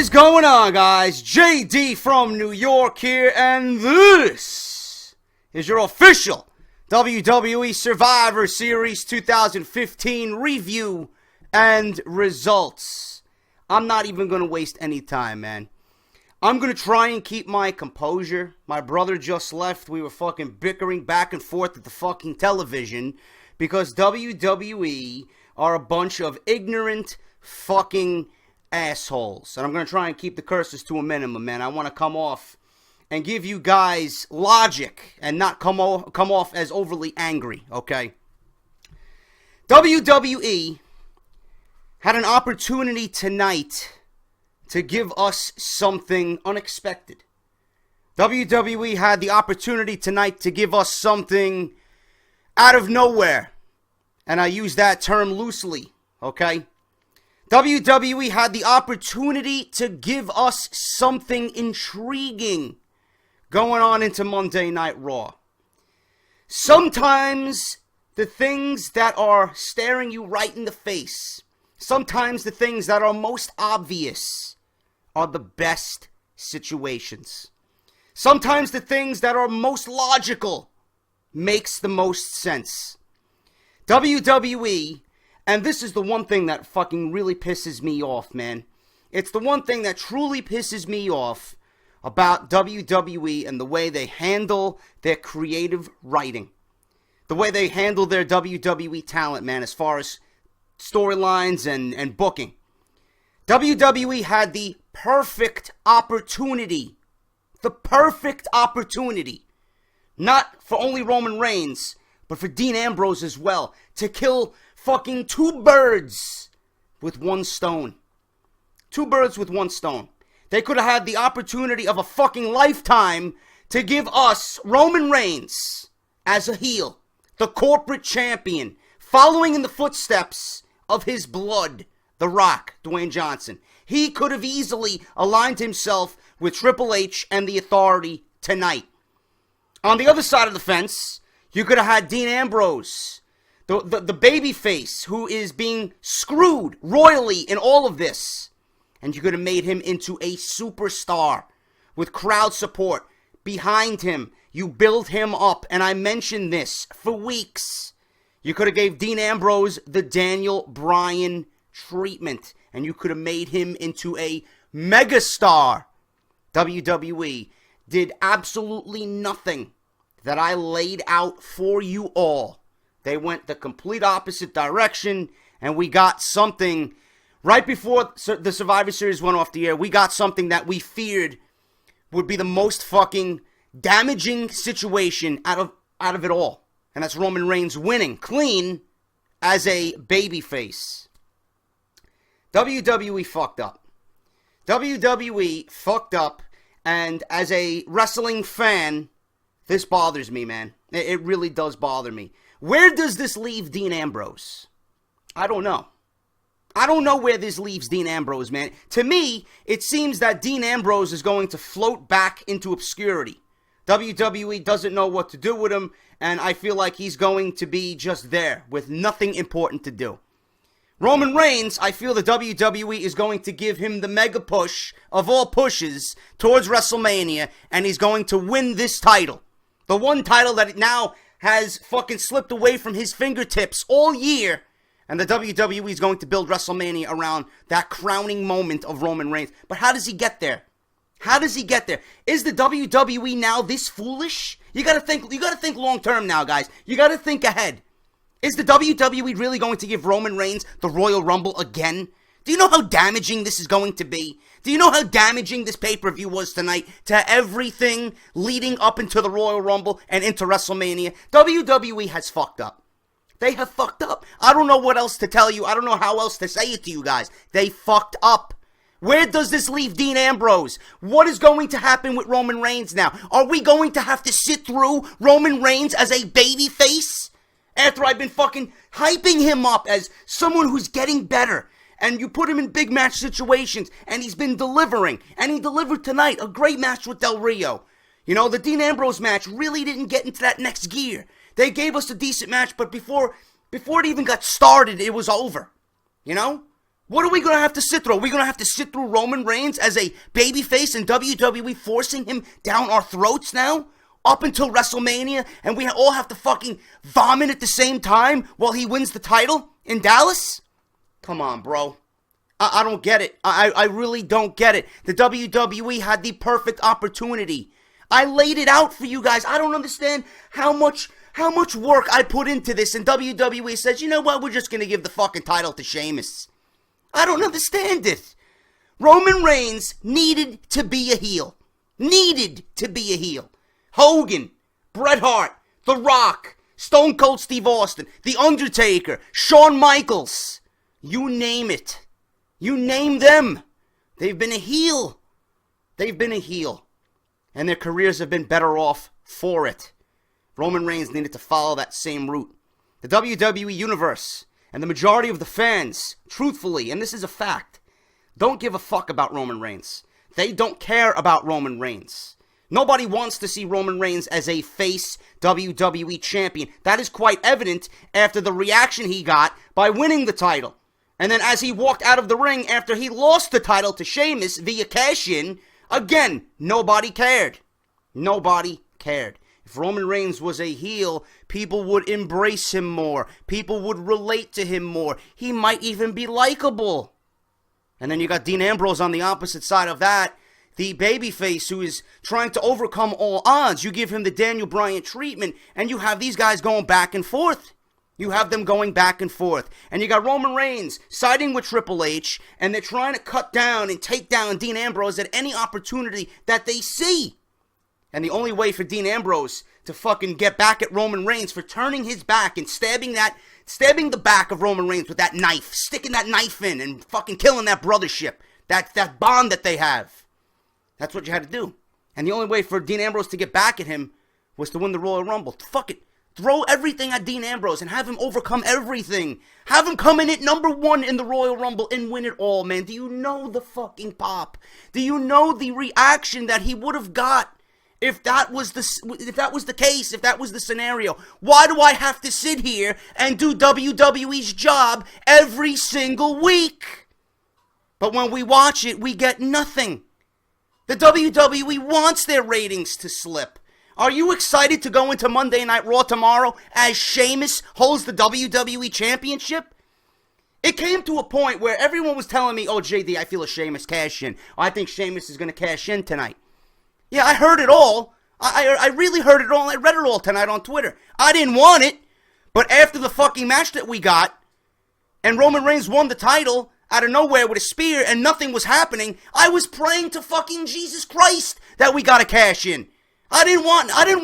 is going on, guys? JD from New York here, and this is your official WWE Survivor Series 2015 review and results. I'm not even going to waste any time, man. I'm going to try and keep my composure. My brother just left. We were fucking bickering back and forth at the fucking television because WWE are a bunch of ignorant fucking assholes. And I'm going to try and keep the curses to a minimum, man. I want to come off and give you guys logic and not come off as overly angry, okay? WWE had an opportunity tonight to give us something unexpected. WWE had the opportunity tonight to give us something out of nowhere. And I use that term loosely, okay? WWE had the opportunity to give us something intriguing going on into Monday Night Raw. Sometimes the things that are staring you right in the face, sometimes the things that are most obvious are the best situations. Sometimes the things that are most logical makes the most sense. WWE, and this is the one thing that fucking really pisses me off, man. It's the one thing that truly pisses me off about WWE and the way they handle their creative writing. The way they handle their WWE talent, man, as far as storylines and booking. WWE had the perfect opportunity. The perfect opportunity. Not for only Roman Reigns, but for Dean Ambrose as well. To kill fucking two birds with one stone. Two birds with one stone. They could have had the opportunity of a fucking lifetime to give us Roman Reigns as a heel. The corporate champion. Following in the footsteps of his blood, The Rock, Dwayne Johnson. He could have easily aligned himself with Triple H and the Authority tonight. On the other side of the fence, you could have had Dean Ambrose, the babyface who is being screwed royally in all of this. And you could have made him into a superstar with crowd support behind him. You build him up, and I mentioned this for weeks. You could have gave Dean Ambrose the Daniel Bryan treatment, and you could have made him into a megastar. WWE did absolutely nothing that I laid out for you all. They went the complete opposite direction, and we got something right before the Survivor Series went off the air. We got something that we feared would be the most fucking damaging situation out of it all. And that's Roman Reigns winning clean as a babyface. WWE fucked up. WWE fucked up, and as a wrestling fan, this bothers me, man. It really does bother me. Where does this leave Dean Ambrose? I don't know. I don't know where this leaves Dean Ambrose, man. To me, it seems that Dean Ambrose is going to float back into obscurity. WWE doesn't know what to do with him, and I feel like he's going to be just there with nothing important to do. Roman Reigns, I feel the WWE is going to give him the mega push of all pushes towards WrestleMania, and he's going to win this title. The one title that now has fucking slipped away from his fingertips all year, and the WWE is going to build WrestleMania around that crowning moment of Roman Reigns. But how does he get there? How does he get there? Is the WWE now this foolish? You gotta think long term now, guys. You gotta think ahead. Is the WWE really going to give Roman Reigns the Royal Rumble again? Do you know how damaging this is going to be? Do you know how damaging this pay-per-view was tonight to everything leading up into the Royal Rumble and into WrestleMania? WWE has fucked up. They have fucked up. I don't know what else to tell you. I don't know how else to say it to you guys. They fucked up. Where does this leave Dean Ambrose? What is going to happen with Roman Reigns now? Are we going to have to sit through Roman Reigns as a babyface? After I've been fucking hyping him up as someone who's getting better. And you put him in big match situations. And he's been delivering. And he delivered tonight. A great match with Del Rio. You know, the Dean Ambrose match really didn't get into that next gear. They gave us a decent match, but before it even got started, it was over. You know? What are we going to have to sit through? Are we going to have to sit through Roman Reigns as a babyface in WWE forcing him down our throats now? Up until WrestleMania, and we all have to fucking vomit at the same time while he wins the title in Dallas? Come on, bro. I don't get it. I really don't get it. The WWE had the perfect opportunity. I laid it out for you guys. I don't understand how much work I put into this, and WWE says, you know what, we're just going to give the fucking title to Sheamus. I don't understand it. Roman Reigns needed to be a heel. Needed to be a heel. Hogan, Bret Hart, The Rock, Stone Cold Steve Austin, The Undertaker, Shawn Michaels. You name it. You name them. They've been a heel. They've been a heel. And their careers have been better off for it. Roman Reigns needed to follow that same route. The WWE Universe and the majority of the fans, truthfully, and this is a fact, don't give a fuck about Roman Reigns. They don't care about Roman Reigns. Nobody wants to see Roman Reigns as a face WWE champion. That is quite evident after the reaction he got by winning the title. And then as he walked out of the ring after he lost the title to Sheamus via cash-in, again, nobody cared. Nobody cared. If Roman Reigns was a heel, people would embrace him more. People would relate to him more. He might even be likable. And then you got Dean Ambrose on the opposite side of that. The babyface who is trying to overcome all odds. You give him the Daniel Bryan treatment, and you have these guys going back and forth. You have them going back and forth. And you got Roman Reigns siding with Triple H, and they're trying to cut down and take down Dean Ambrose at any opportunity that they see. And the only way for Dean Ambrose to fucking get back at Roman Reigns for turning his back and stabbing the back of Roman Reigns with that knife, sticking that knife in and fucking killing that brothership, that bond that they have. That's what you had to do. And the only way for Dean Ambrose to get back at him was to win the Royal Rumble. Fuck it. Throw everything at Dean Ambrose and have him overcome everything. Have him come in at number 1 in the Royal Rumble and win it all, man. Do you know the fucking pop? Do you know the reaction that he would have got if that was the case, if that was the scenario? Why do I have to sit here and do WWE's job every single week? But when we watch it, we get nothing. The WWE wants their ratings to slip. Are you excited to go into Monday Night Raw tomorrow as Sheamus holds the WWE Championship? It came to a point where everyone was telling me, oh, JD, I feel a Sheamus cash in. I think Sheamus is going to cash in tonight. Yeah, I heard it all. I really heard it all. I read it all tonight on Twitter. I didn't want it. But after the fucking match that we got, and Roman Reigns won the title out of nowhere with a spear and nothing was happening, I was praying to fucking Jesus Christ that we got to cash in. I didn't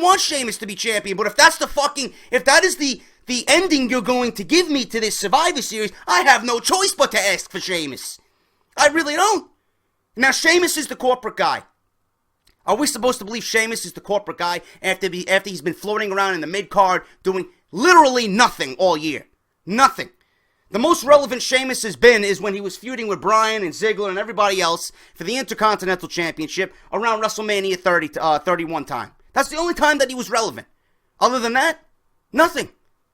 want Sheamus to be champion, but if that is the ending you're going to give me to this Survivor Series, I have no choice but to ask for Sheamus. I really don't. Now, Sheamus is the corporate guy. Are we supposed to believe Sheamus is the corporate guy after he's been floating around in the mid-card doing literally nothing all year? Nothing. The most relevant Sheamus has been is when he was feuding with Bryan and Ziggler and everybody else for the Intercontinental Championship around WrestleMania 31 time. That's the only time that he was relevant. Other than that, nothing.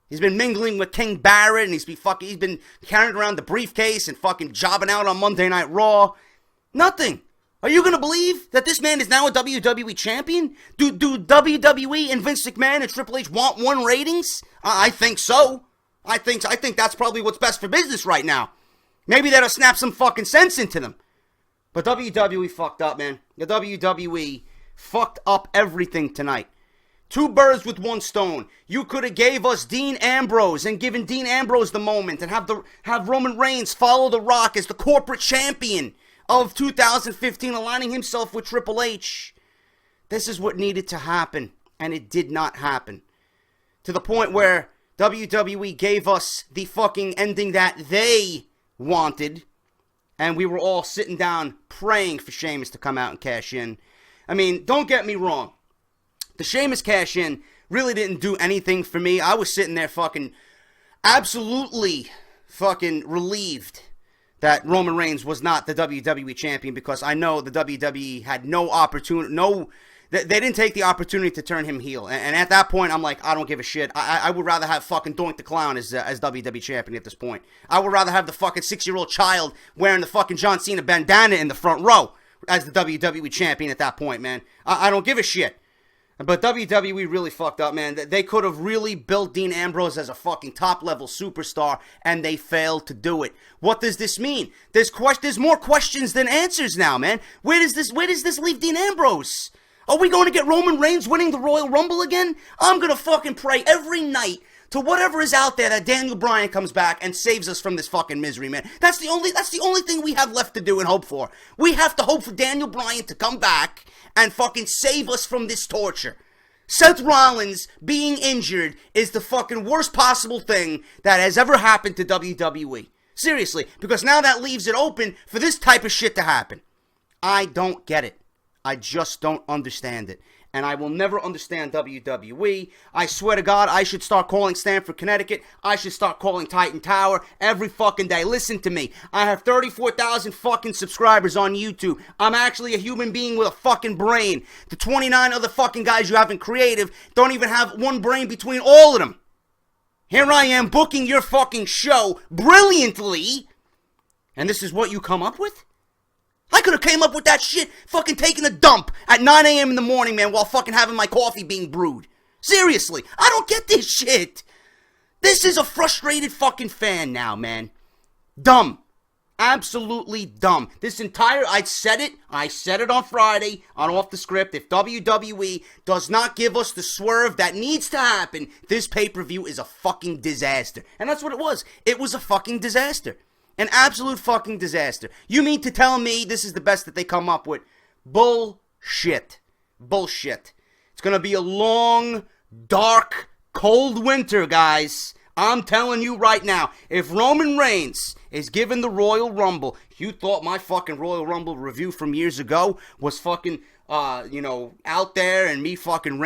He's been mingling with King Barrett and he's been carrying around the briefcase and fucking jobbing out on Monday Night Raw. Nothing. Are you going to believe that this man is now a WWE champion? Do WWE and Vince McMahon and Triple H want 1 ratings? I think so. I think that's probably what's best for business right now. Maybe that'll snap some fucking sense into them. But WWE fucked up, man. The WWE fucked up everything tonight. 2 birds with 1 stone. You could have gave us Dean Ambrose and given Dean Ambrose the moment and have Roman Reigns follow The Rock as the corporate champion of 2015, aligning himself with Triple H. This is what needed to happen, and it did not happen. To the point where WWE gave us the fucking ending that they wanted, and we were all sitting down praying for Sheamus to come out and cash in. I mean, don't get me wrong. The Sheamus cash in really didn't do anything for me. I was sitting there fucking absolutely fucking relieved that Roman Reigns was not the WWE champion, because I know the WWE had no opportunity, They didn't take the opportunity to turn him heel. And at that point, I'm like, I don't give a shit. I would rather have fucking Doink the Clown as WWE champion at this point. I would rather have the fucking 6-year-old child wearing the fucking John Cena bandana in the front row as the WWE champion at that point, man. I don't give a shit. But WWE really fucked up, man. They could have really built Dean Ambrose as a fucking top-level superstar, and they failed to do it. What does this mean? There's more questions than answers now, man. Where does this leave Dean Ambrose? Are we going to get Roman Reigns winning the Royal Rumble again? I'm going to fucking pray every night to whatever is out there that Daniel Bryan comes back and saves us from this fucking misery, man. That's the only thing we have left to do and hope for. We have to hope for Daniel Bryan to come back and fucking save us from this torture. Seth Rollins being injured is the fucking worst possible thing that has ever happened to WWE. Seriously, because now that leaves it open for this type of shit to happen. I don't get it. I just don't understand it. And I will never understand WWE. I swear to God, I should start calling Stamford, Connecticut. I should start calling Titan Tower every fucking day. Listen to me. I have 34,000 fucking subscribers on YouTube. I'm actually a human being with a fucking brain. The 29 other fucking guys you have in creative don't even have one brain between all of them. Here I am booking your fucking show brilliantly. And this is what you come up with? I could have came up with that shit fucking taking a dump at 9 a.m. in the morning, man, while fucking having my coffee being brewed. Seriously, I don't get this shit. This is a frustrated fucking fan now, man. Dumb. Absolutely dumb. I said it on Friday on Off The Script. If WWE does not give us the swerve that needs to happen, this pay-per-view is a fucking disaster. And that's what it was. It was a fucking disaster. An absolute fucking disaster. You mean to tell me this is the best that they come up with? Bullshit. Bullshit. It's gonna be a long, dark, cold winter, guys. I'm telling you right now. If Roman Reigns is given the Royal Rumble, you thought my fucking Royal Rumble review from years ago was fucking, out there and me fucking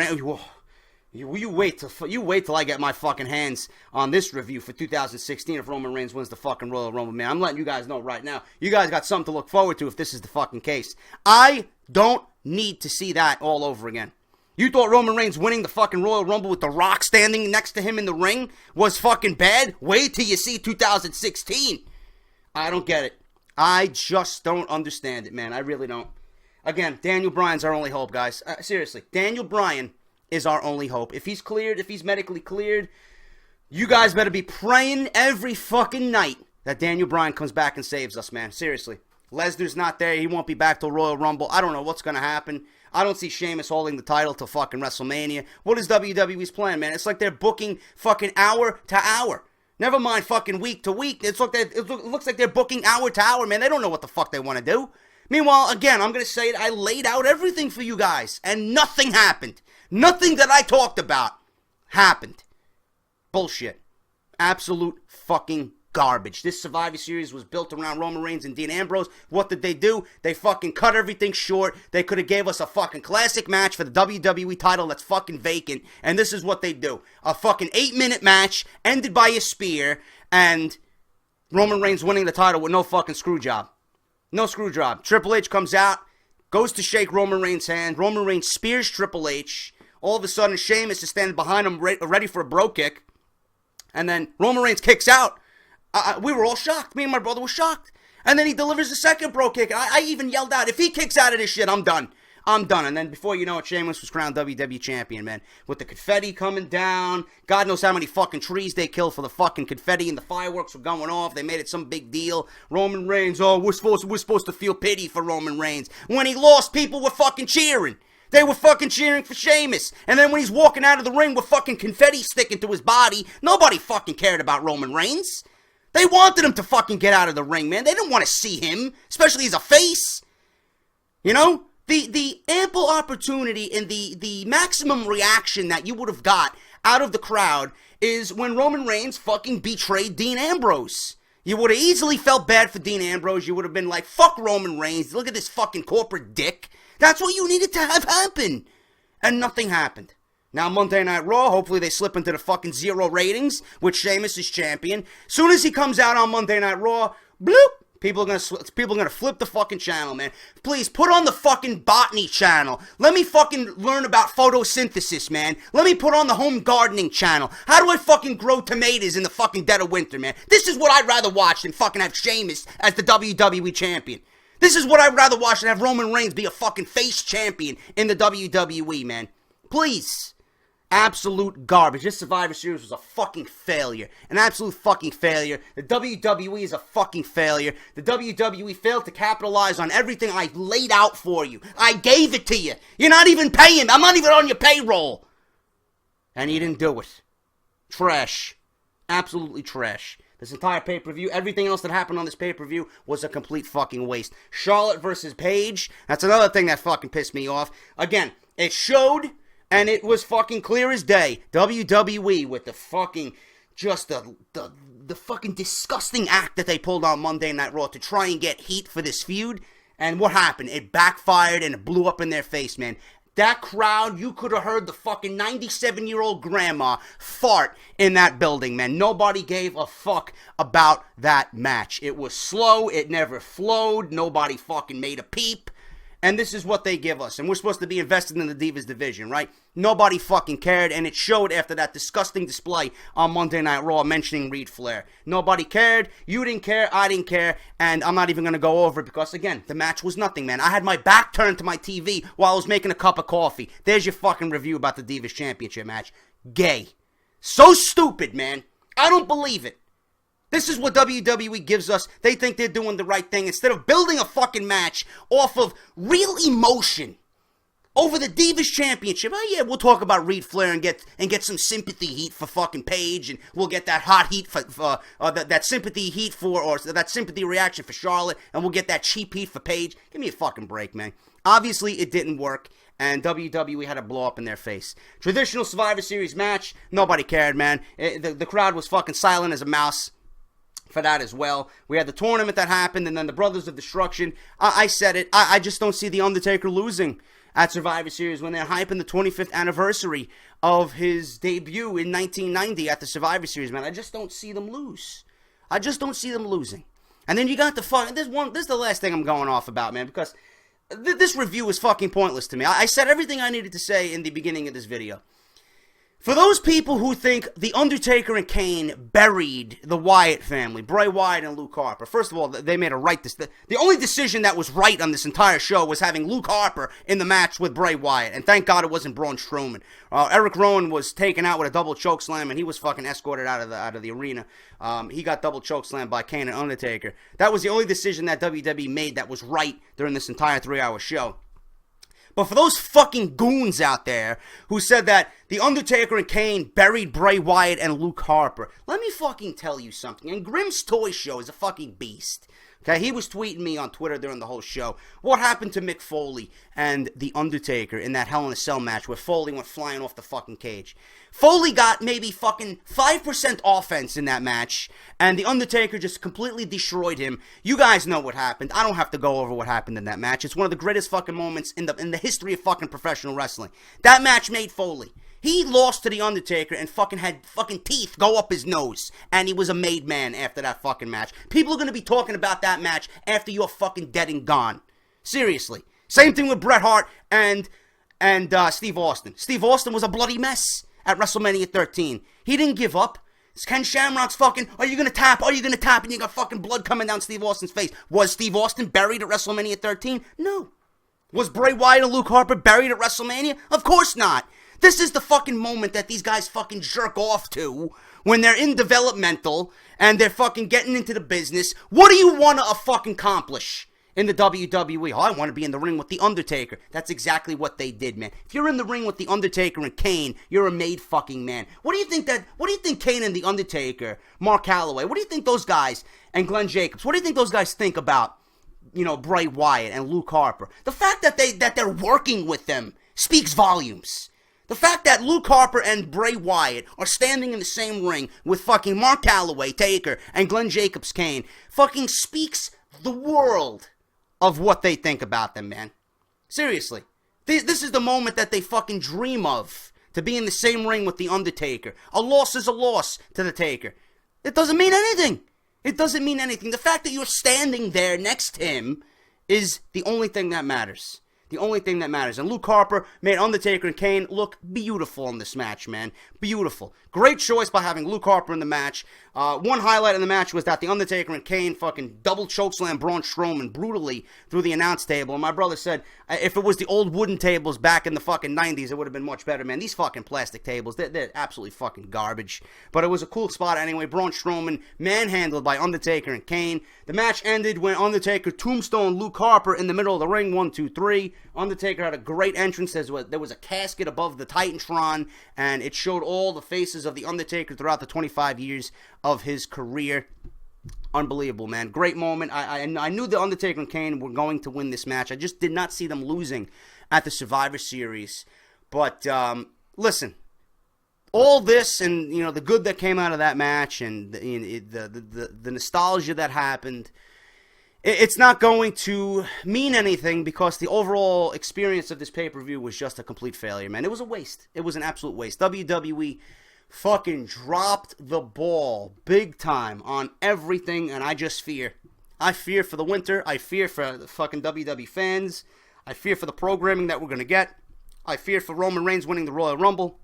You wait till I get my fucking hands on this review for 2016 if Roman Reigns wins the fucking Royal Rumble, man. I'm letting you guys know right now. You guys got something to look forward to if this is the fucking case. I don't need to see that all over again. You thought Roman Reigns winning the fucking Royal Rumble with The Rock standing next to him in the ring was fucking bad? Wait till you see 2016. I don't get it. I just don't understand it, man. I really don't. Again, Daniel Bryan's our only hope, guys. Seriously, Daniel Bryan is our only hope. If he's cleared, if he's medically cleared, you guys better be praying every fucking night that Daniel Bryan comes back and saves us, man. Seriously. Lesnar's not there. He won't be back till Royal Rumble. I don't know what's going to happen. I don't see Sheamus holding the title till fucking WrestleMania. What is WWE's plan, man? It's like they're booking fucking hour to hour. Never mind fucking week to week. It looks like they're booking hour to hour, man. They don't know what the fuck they want to do. Meanwhile, again, I'm going to say it. I laid out everything for you guys, and nothing happened. Nothing that I talked about happened. Bullshit. Absolute fucking garbage. This Survivor Series was built around Roman Reigns and Dean Ambrose. What did they do? They fucking cut everything short. They could have gave us a fucking classic match for the WWE title that's fucking vacant. And this is what they do. A fucking 8-minute match ended by a spear and Roman Reigns winning the title with no fucking screw job. No screw job. Triple H comes out, goes to shake Roman Reigns' hand. Roman Reigns spears Triple H. All of a sudden, Sheamus is standing behind him ready for a bro kick. And then Roman Reigns kicks out. We were all shocked. Me and my brother were shocked. And then he delivers a second bro kick. I even yelled out, if he kicks out of this shit, I'm done. I'm done. And then before you know it, Sheamus was crowned WWE champion, man. With the confetti coming down. God knows how many fucking trees they killed for the fucking confetti and the fireworks were going off. They made it some big deal. Roman Reigns, we're supposed to feel pity for Roman Reigns. When he lost, people were fucking cheering. They were fucking cheering for Sheamus. And then when he's walking out of the ring with fucking confetti sticking to his body, nobody fucking cared about Roman Reigns. They wanted him to fucking get out of the ring, man. They didn't want to see him, especially as a face. You know? The ample opportunity and the maximum reaction that you would have got out of the crowd is when Roman Reigns fucking betrayed Dean Ambrose. You would have easily felt bad for Dean Ambrose. You would have been like, fuck Roman Reigns. Look at this fucking corporate dick. That's what you needed to have happen. And nothing happened. Now Monday Night Raw, hopefully they slip into the fucking 0 ratings with Sheamus as champion. Soon as he comes out on Monday Night Raw, bloop, People are gonna flip the fucking channel, man. Please, put on the fucking botany channel. Let me fucking learn about photosynthesis, man. Let me put on the home gardening channel. How do I fucking grow tomatoes in the fucking dead of winter, man? This is what I'd rather watch than fucking have Sheamus as the WWE champion. This is what I'd rather watch than have Roman Reigns be a fucking face champion in the WWE, man. Please. Absolute garbage. This Survivor Series was a fucking failure. An absolute fucking failure. The WWE is a fucking failure. The WWE failed to capitalize on everything I laid out for you. I gave it to you. You're not even paying. I'm not even on your payroll. And you didn't do it. Trash. Absolutely trash. This entire pay-per-view, everything else that happened on this pay-per-view was a complete fucking waste. Charlotte versus Paige, that's another thing that fucking pissed me off. Again, it showed... And it was fucking clear as day. WWE with the fucking, just the fucking disgusting act that they pulled on Monday Night Raw to try and get heat for this feud. And what happened? It backfired and it blew up in their face, man. That crowd, you could have heard the fucking 97-year-old grandma fart in that building, man. Nobody gave a fuck about that match. It was slow. It never flowed. Nobody fucking made a peep. And this is what they give us. And we're supposed to be invested in the Divas division, right? Nobody fucking cared. And it showed after that disgusting display on Monday Night Raw mentioning Reed Flair. Nobody cared. You didn't care. I didn't care. And I'm not even going to go over it because, again, the match was nothing, man. I had my back turned to my TV while I was making a cup of coffee. There's your fucking review about the Divas Championship match. Gay. So stupid, man. I don't believe it. This is what WWE gives us. They think they're doing the right thing. Instead of building a fucking match off of real emotion over the Divas Championship. Oh yeah, we'll talk about Reed Flair and get some sympathy heat for fucking Paige, and we'll get that hot heat for that sympathy heat for, or that sympathy reaction for Charlotte, and we'll get that cheap heat for Paige. Give me a fucking break, man. Obviously, it didn't work. And WWE had to blow up in their face. Traditional Survivor Series match, nobody cared, man. The crowd was fucking silent as a mouse for that as well. We had the tournament that happened, and then the Brothers of Destruction. I said it. I just don't see The Undertaker losing at Survivor Series when they're hyping the 25th anniversary of his debut in 1990 at the Survivor Series, man. I just don't see them lose. I just don't see them losing. And then you got the fuck. This is the last thing I'm going off about, man, because this review is fucking pointless to me. I said everything I needed to say in the beginning of this video. For those people who think The Undertaker and Kane buried the Wyatt family, Bray Wyatt and Luke Harper, first of all, they made a right decision. The only decision that was right on this entire show was having Luke Harper in the match with Bray Wyatt, and thank God it wasn't Braun Strowman. Eric Rowan was taken out with a double chokeslam, and he was fucking escorted out of the arena. He got double chokeslammed by Kane and Undertaker. That was the only decision that WWE made that was right during this entire 3-hour show. But for those fucking goons out there who said that The Undertaker and Kane buried Bray Wyatt and Luke Harper, let me fucking tell you something. And Grimm's Toy Show is a fucking beast. Okay, he was tweeting me on Twitter during the whole show. What happened to Mick Foley and The Undertaker in that Hell in a Cell match where Foley went flying off the fucking cage? Foley got maybe fucking 5% offense in that match, and The Undertaker just completely destroyed him. You guys know what happened. I don't have to go over what happened in that match. It's one of the greatest fucking moments in the history of fucking professional wrestling. That match made Foley. He lost to The Undertaker and fucking had fucking teeth go up his nose. And he was a made man after that fucking match. People are going to be talking about that match after you're fucking dead and gone. Seriously. Same thing with Bret Hart and Steve Austin. Steve Austin was a bloody mess at WrestleMania 13. He didn't give up. Ken Shamrock's fucking, are you going to tap? Are you going to tap? And you got fucking blood coming down Steve Austin's face. Was Steve Austin buried at WrestleMania 13? No. Was Bray Wyatt and Luke Harper buried at WrestleMania? Of course not. This is the fucking moment that these guys fucking jerk off to when they're in developmental and they're fucking getting into the business. What do you want to fucking accomplish in the WWE? Oh, I want to be in the ring with The Undertaker. That's exactly what they did, man. If you're in the ring with The Undertaker and Kane, you're a made fucking man. What do you think Kane and The Undertaker, Mark Calloway, what do you think those guys, and Glenn Jacobs, what do you think those guys think about, Bray Wyatt and Luke Harper? The fact that they're working with them speaks volumes. The fact that Luke Harper and Bray Wyatt are standing in the same ring with fucking Mark Calloway, Taker, and Glenn Jacobs, Kane, fucking speaks the world of what they think about them, man. Seriously. This is the moment that they fucking dream of, to be in the same ring with The Undertaker. A loss is a loss to the Taker. It doesn't mean anything. It doesn't mean anything. The fact that you're standing there next to him is the only thing that matters. The only thing that matters. And Luke Harper made Undertaker and Kane look beautiful in this match, man. Beautiful. Great choice by having Luke Harper in the match. One highlight in the match was that the Undertaker and Kane fucking double chokeslam Braun Strowman brutally through the announce table. And my brother said, if it was the old wooden tables back in the fucking 90s, it would have been much better, man. These fucking plastic tables, they're absolutely fucking garbage. But it was a cool spot anyway. Braun Strowman manhandled by Undertaker and Kane. The match ended when Undertaker tombstone Luke Harper in the middle of the ring. 1, 2, 3. Undertaker had a great entrance. There was a casket above the Titantron, and it showed all the faces of the Undertaker throughout the 25 years of his career. Unbelievable, man. Great moment. I knew the Undertaker and Kane were going to win this match. I just did not see them losing at the Survivor Series. But, listen, all this and, you know, the good that came out of that match and the nostalgia that happened, it's not going to mean anything because the overall experience of this pay-per-view was just a complete failure, man. It was a waste. It was an absolute waste. WWE fucking dropped the ball big time on everything, and I just fear. I fear for the winter. I fear for the fucking WWE fans. I fear for the programming that we're going to get. I fear for Roman Reigns winning the Royal Rumble.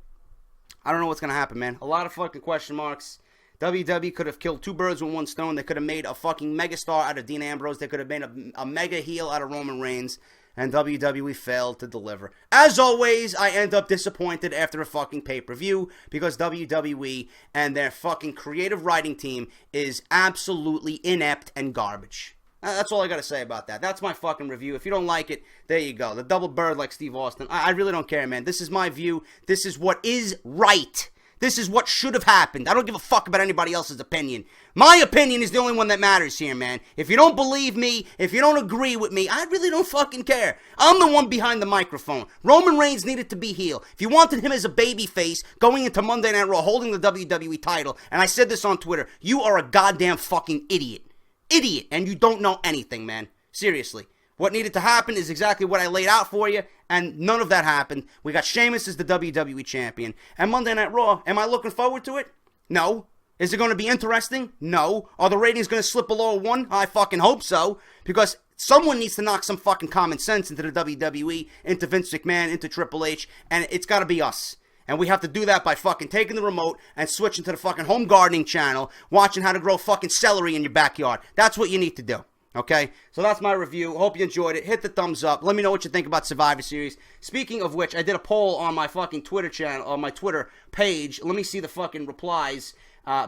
I don't know what's going to happen, man. A lot of fucking question marks. WWE could have killed two birds with one stone. They could have made a fucking megastar out of Dean Ambrose. They could have made a mega heel out of Roman Reigns. And WWE failed to deliver. As always, I end up disappointed after a fucking pay-per-view because WWE and their fucking creative writing team is absolutely inept and garbage. That's all I got to say about that. That's my fucking review. If you don't like it, there you go. The double bird like Steve Austin. I really don't care, man. This is my view. This is what is right. This is what should have happened. I don't give a fuck about anybody else's opinion. My opinion is the only one that matters here, man. If you don't believe me, if you don't agree with me, I really don't fucking care. I'm the one behind the microphone. Roman Reigns needed to be heel. If you wanted him as a babyface going into Monday Night Raw holding the WWE title, and I said this on Twitter, you are a goddamn fucking idiot. Idiot. And you don't know anything, man. Seriously. What needed to happen is exactly what I laid out for you, and none of that happened. We got Sheamus as the WWE Champion. And Monday Night Raw, am I looking forward to it? No. Is it going to be interesting? No. Are the ratings going to slip below 1? I fucking hope so, because someone needs to knock some fucking common sense into the WWE, into Vince McMahon, into Triple H, and it's got to be us. And we have to do that by fucking taking the remote and switching to the fucking home gardening channel, watching how to grow fucking celery in your backyard. That's what you need to do. Okay, so that's my review. Hope you enjoyed it. Hit the thumbs up. Let me know what you think about Survivor Series. Speaking of which, I did a poll on my fucking Twitter channel, on my Twitter page. Let me see the fucking replies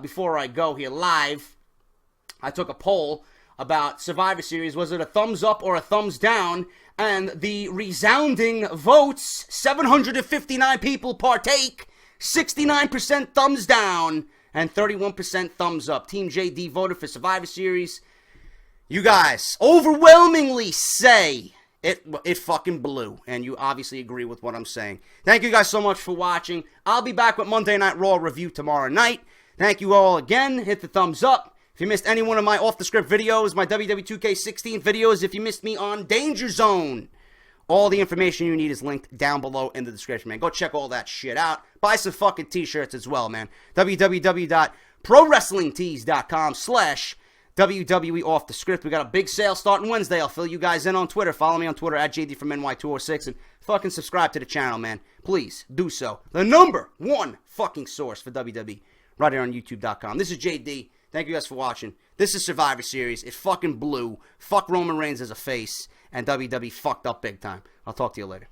before I go here live. I took a poll about Survivor Series. Was it a thumbs up or a thumbs down? And the resounding votes, 759 people partake, 69% thumbs down, and 31% thumbs up. Team JD voted for Survivor Series. You guys overwhelmingly say it fucking blew, and you obviously agree with what I'm saying. Thank you guys so much for watching. I'll be back with Monday Night Raw review tomorrow night. Thank you all again. Hit the thumbs up. If you missed any one of my off-the-script videos, my WWE 2K16 videos, if you missed me on DangerZone, all the information you need is linked down below in the description, man. Go check all that shit out. Buy some fucking t-shirts as well, man. www.prowrestlingtees.com/WWE Off The Script. We got a big sale starting Wednesday. I'll fill you guys in on Twitter. Follow me on Twitter at JD from NY206 and fucking subscribe to the channel, man. Please do so. The number one fucking source for WWE right here on YouTube.com. This is JD. Thank you guys for watching. This is Survivor Series. It fucking blew. Fuck Roman Reigns as a face. And WWE fucked up big time. I'll talk to you later.